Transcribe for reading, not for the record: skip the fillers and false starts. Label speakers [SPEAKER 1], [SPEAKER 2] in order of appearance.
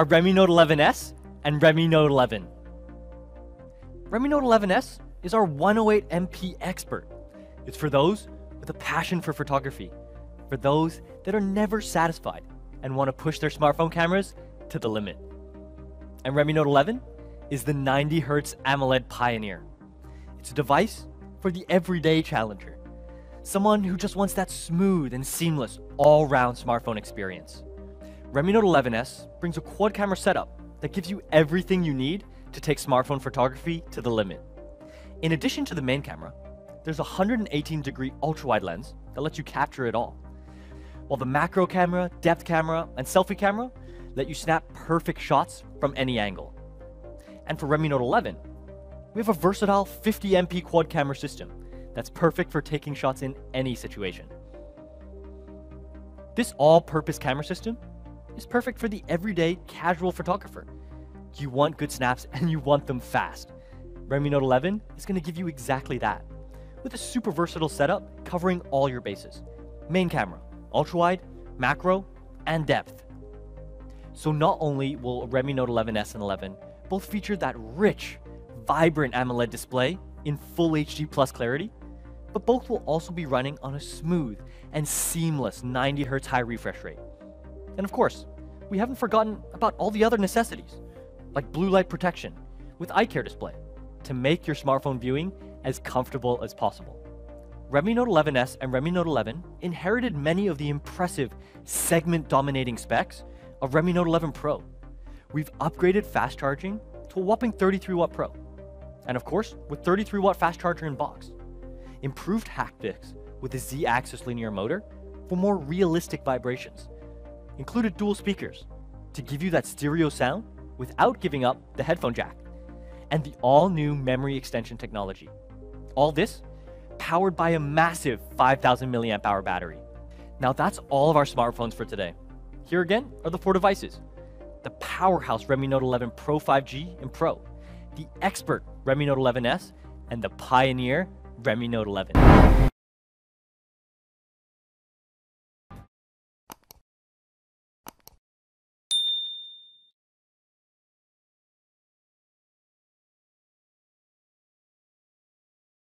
[SPEAKER 1] are Redmi Note 11S and Redmi Note 11. Redmi Note 11S is our 108MP expert. It's for those with a passion for photography, for those that are never satisfied and want to push their smartphone cameras to the limit. And Redmi Note 11 is the 90 Hz Amoled pioneer. It's a device for the everyday challenger, someone who just wants that smooth and seamless all-round smartphone experience. Redmi Note 11S brings a quad camera setup that gives you everything you need to take smartphone photography to the limit. In addition to the main camera, there's a 118-degree ultra-wide lens that lets you capture it all, while the macro camera, depth camera, and selfie camera let you snap perfect shots from any angle. And for Redmi Note 11, we have a versatile 50MP quad camera system that's perfect for taking shots in any situation. This all-purpose camera system is perfect for the everyday casual photographer. You want good snaps and you want them fast. Redmi Note 11 is going to give you exactly that, with a super versatile setup covering all your bases: main camera, ultra-wide, macro, and depth. So not only will Redmi Note 11S and 11 both feature that rich, vibrant AMOLED display in full HD plus clarity, but both will also be running on a smooth and seamless 90 Hz high refresh rate. And of course, we haven't forgotten about all the other necessities, like blue light protection with eye care display, to make your smartphone viewing as comfortable as possible. Redmi Note 11S and Redmi Note 11 inherited many of the impressive segment-dominating specs of Redmi Note 11 Pro. We've upgraded fast charging to a whopping 33W Pro, and of course, with 33W fast charger in box. Improved haptics with a Z-axis linear motor for more realistic vibrations. Included dual speakers to give you that stereo sound without giving up the headphone jack. And the all-new memory extension technology. All this powered by a massive 5,000 mAh battery. Now that's all of our smartphones for today. Here again are the 4 devices: the powerhouse Redmi Note 11 Pro 5G and Pro, the expert Redmi Note 11S, and the pioneer Redmi Note 11.